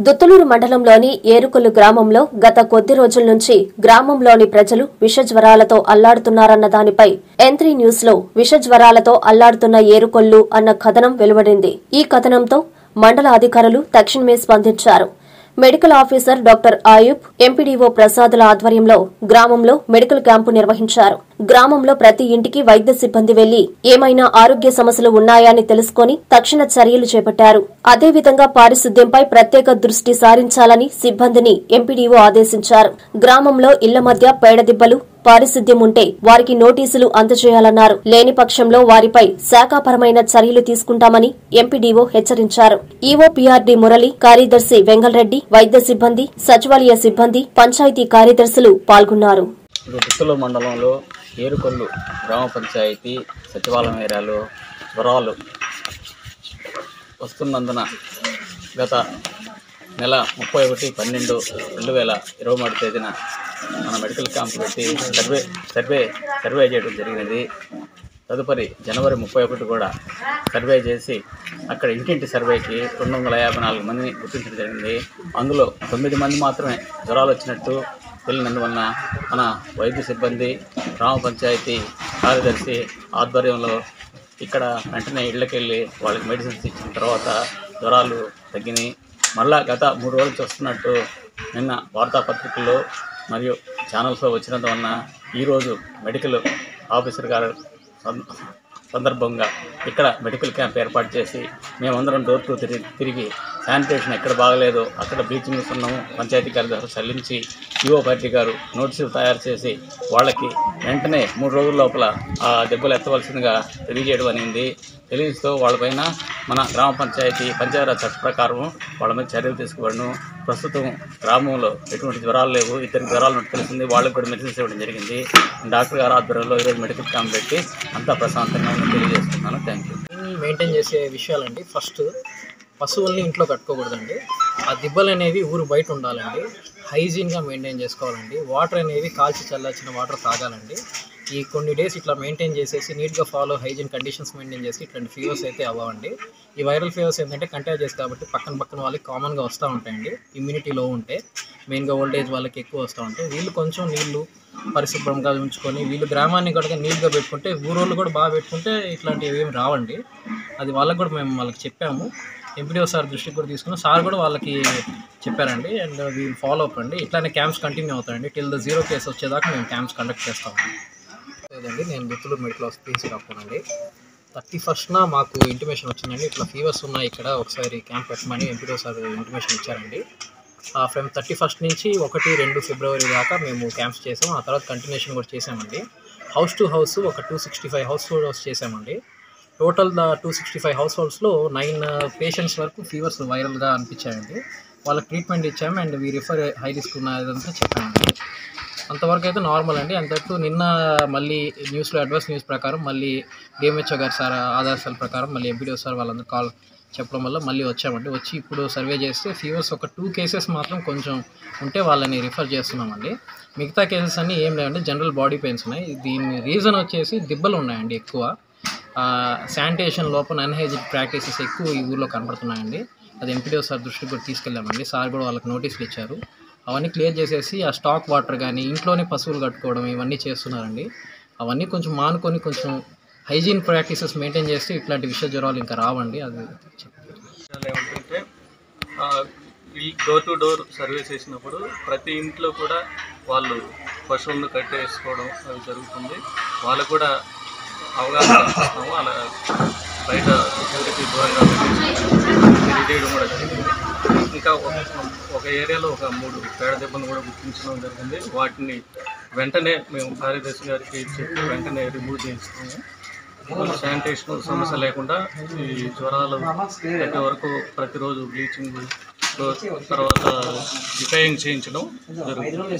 దుత్తులూరు మండలంలోని ఏరుకొల్లు గ్రామంలో గత కొద్ది రోజుల నుంచి గ్రామంలోని ప్రజలు విషజ్వరాలతో అల్లాడుతున్నారన్న దానిపై N3 న్యూస్ లో విషజ్వరాలతో అల్లాడుతున్న ఏరుకొల్లు అన్న కథనం వెలువడింది. ఈ కథనంతో మండల అధికారులు తక్షణమే స్పందించారు. Medical officer doctor Ayub, MPDO ప్రసాదుల ఆధ్వర్యంలో గ్రామంలో మెడికల్ క్యాంపు నిర్వహించారు. గ్రామంలో ప్రతి ఇంటికి వైద్య సిబ్బంది వెళ్లి ఏమైనా ఆరోగ్య సమస్యలు ఉన్నాయా అని తెలుసుకుని తక్షణ చర్యలు చేపట్టారు. అదేవిధంగా పారిశుద్ధ్యంపై ప్రత్యేక దృష్టి సారించాలని సిబ్బందిని ఎంపీడీఓ ఆదేశించారు. గ్రామంలో ఇళ్ల మధ్య పేడదిబ్బలు, పారిశుద్ధ్యం ఉంటే వారికి నోటీసులు అందజేయాలన్నారు. లేని పక్షంలో వారిపై శాఖాపరమైన చర్యలు తీసుకుంటామని ఎంపీడీఓ హెచ్చరించారు. ఈవో పీఆర్డీ మురళి, కార్యదర్శి వెంగళరెడ్డి, వైద్య సిబ్బంది, సచివాలయ సిబ్బంది, పంచాయతీ కార్యదర్శులు పాల్గొన్నారు. దుత్తులూరు మండలంలో ఏరుకొల్లు గ్రామ పంచాయతీ సచివాలయం ఏరియాలో జ్వరాలు వస్తున్నందున గత నెల 31/12/2023 తేదీన మన మెడికల్ క్యాంప్ పెట్టి సర్వే చేయడం జరిగినది. తదుపరి జనవరి 31 కూడా సర్వే చేసి అక్కడ ఇంటింటి సర్వేకి 254 మందిని గుర్తించడం జరిగింది. అందులో 9 మంది మాత్రమే జ్వరాలు వచ్చినట్టు తెలియనందువలన మన వైద్య సిబ్బంది, గ్రామ పంచాయతీ కార్యదర్శి ఆధ్వర్యంలో ఇక్కడ వెంటనే ఇళ్లకెళ్ళి వాళ్ళకి మెడిసిన్స్ ఇచ్చిన తర్వాత జ్వరాలు తగ్గినాయి. మళ్ళా గత 3 రోజులు వస్తున్నట్టు నిన్న వార్తాపత్రికల్లో మరియు ఛానల్స్లో వచ్చినందువలన ఈరోజు మెడికల్ ఆఫీసర్ గారు సందర్భంగా ఇక్కడ మెడికల్ క్యాంప్ ఏర్పాటు చేసి మేమందరం డోర్ టు తిరిగి శానిటేషన్ ఎక్కడ బాగలేదో అక్కడ బ్లీచింగ్ ఉన్నాము పంచాయతీ కార్యదర్శి చెల్లించి ఈవో పార్టీ గారు నోటీసులు తయారు చేసి వాళ్ళకి వెంటనే 3 రోజుల లోపల ఆ దెబ్బలు ఎత్తవలసిందిగా తెలియజేయడం అనేది. తెలియజేస్తూ వాళ్ళపైన మన గ్రామ పంచాయతీరాజ్ చట్ట ప్రకారం వాళ్ళ మీద చర్యలు తీసుకోవడం. ప్రస్తుతం గ్రామంలో ఎటువంటి జ్వరాలు లేవు. ఇద్దరికి జ్వరాలు తెలిసింది, వాళ్ళకి కూడా మెడిసిన్స్ ఇవ్వడం జరిగింది. డాక్టర్ గారు ఆధ్వర్యంలో ఈరోజు మెడికల్ క్యాంప్ పెట్టి అంతా ప్రశాంతంగా తెలియజేస్తున్నాను. Thank you. మెయింటైన్ చేసే విషయాలండి, ఫస్ట్ పశువుల్ని ఇంట్లో కట్టుకోకూడదండి. ఆ దిబ్బలు అనేవి ఊరు బయట ఉండాలండి. హైజీన్గా మెయింటైన్ చేసుకోవాలండి. వాటర్ అనేవి కాల్చి చల్లార్చిన వాటర్ తాగాలండి. ఈ కొన్ని డేస్ ఇట్లా మెయింటైన్ చేసేసి నీట్గా ఫాలో హైజీన్ కండిషన్స్ మెయింటైన్ చేసి ఇట్లాంటి ఫీవర్స్ అయితే అవ్వండి. ఈ వైరల్ ఫీవర్స్ ఏంటంటే కంటాజియస్ కాబట్టి పక్కన వాళ్ళకి కామన్గా వస్తూ ఉంటాయండి. ఇమ్యూనిటీ లో ఉంటే మెయిన్గా ఓల్డేజ్ వాళ్ళకి ఎక్కువ వస్తూ ఉంటాయి. వీళ్ళు కొంచెం నీళ్లు పరిశుభ్రంగా ఉంచుకొని వీళ్ళు గ్రామాన్ని కూడా నీట్గా పెట్టుకుంటే ఊరోళ్ళు కూడా బాగా పెట్టుకుంటే ఇట్లాంటివి ఏమి రావండి. అది వాళ్ళకి కూడా మేము వాళ్ళకి చెప్పాము. ఎంపీడీఓ సార్ దృష్టికి కూడా తీసుకున్నాం. సార్ కూడా వాళ్ళకి చెప్పారండి. అండ్ వీళ్ళు ఫాలో అప్ అండి. ఇట్లానే క్యాంప్స్ కంటిన్యూ అవుతాయండి. టిల్ ద 0 కేసు వచ్చేదాకా మేము క్యాంప్స్ కండక్ట్ చేస్తామండి. లేదండి, నేను దుత్తులూరు మెడికల్ ఆఫీస్ డాక్టర్నండి. 31న మాకు ఇంటిమేషన్ వచ్చిందండి. ఇట్లా ఫీవర్స్ ఉన్నాయి, ఇక్కడ ఒకసారి క్యాంప్ పెట్టమని ఎంపీడీఓ సార్ ఇంటిమేషన్ ఇచ్చారండి. ఫ్రమ్ 31 నుంచి 1-2 ఫిబ్రవరి దాకా మేము క్యాంప్స్ చేసాం. ఆ తర్వాత కంటిన్యూషన్ కూడా చేసామండి. హౌస్ టు హౌస్ ఒక 265 హౌస్ హోల్డ్స్ చేసామండి. టోటల్ 265 హౌస్ హోల్డ్స్లో 9 పేషెంట్స్ వరకు ఫీవర్స్ వైరల్గా అనిపించాయండి. వాళ్ళకి ట్రీట్మెంట్ ఇచ్చాము. And we refer high risk ఉన్నదంతా చెప్పామండి. అంతవరకు అయితే నార్మల్ అండి. అంతవరకు నిన్న మళ్ళీ న్యూస్లో అడ్వాన్స్ న్యూస్ ప్రకారం మళ్ళీ డిఎంహెచ్ఓ గారు సార్ ఆదేశాల ప్రకారం మళ్ళీ ఎంపీడీఓ సార్ వాళ్ళందరూ కాల్ చెప్పడం వల్ల మళ్ళీ వచ్చామండి. వచ్చి ఇప్పుడు సర్వే చేస్తే ఫీవర్స్ ఒక 2 కేసెస్ మాత్రం కొంచెం ఉంటే వాళ్ళని రిఫర్ చేస్తున్నామండి. మిగతా కేసెస్ అన్నీ ఏం లేవండి, జనరల్ బాడీ పెయిన్స్ ఉన్నాయి. దీని రీజన్ వచ్చేసి దిబ్బలు ఉన్నాయండి ఎక్కువ. శానిటేషన్ లోపల అన్హైజీనిక్ ప్రాక్టీసెస్ ఎక్కువ ఈ ఊళ్ళో కనబడుతున్నాయండి. అది ఎంపీడీఓ సార్ దృష్టికి కూడా తీసుకెళ్ళామండి. సార్ కూడా వాళ్ళకి నోటీసులు ఇచ్చారు. అవన్నీ క్లియర్ చేసేసి ఆ స్టాక్ వాటర్ కానీ ఇంట్లోనే పశువులు కట్టుకోవడం ఇవన్నీ చేస్తున్నారండి. అవన్నీ కొంచెం మానుకొని కొంచెం హైజీన్ ప్రాక్టీసెస్ మెయింటైన్ చేస్తే ఇట్లాంటి విష జ్వరాలు ఇంకా రావండి. అది ఏమంటే ఈ డోర్ టు డోర్ సర్వే చేసినప్పుడు ప్రతి ఇంట్లో కూడా వాళ్ళు పశువులను కట్టేసుకోవడం అది జరుగుతుంది. వాళ్ళకు కూడా అవగాహన కల్పిస్తాము. అలా బయట సెక్యూరిటీ దూరంగా తెలియజేయడం కూడా జరిగింది. ఇంకా ఒక ఏరియాలో ఒక 3 పేడ దెబ్బలను కూడా గుర్తించడం జరిగింది. వాటిని వెంటనే మేము కార్యదర్శి గారికి చెప్పి వెంటనే రిమూవ్ చేయిస్తాము. శానిటేషన్ సమస్య లేకుండా ఈ జ్వరాలు తగ్గే వరకు ప్రతిరోజు బ్లీచింగ్ తర్వాత రిపేరింగ్ చేయించడం జరుగుతుంది.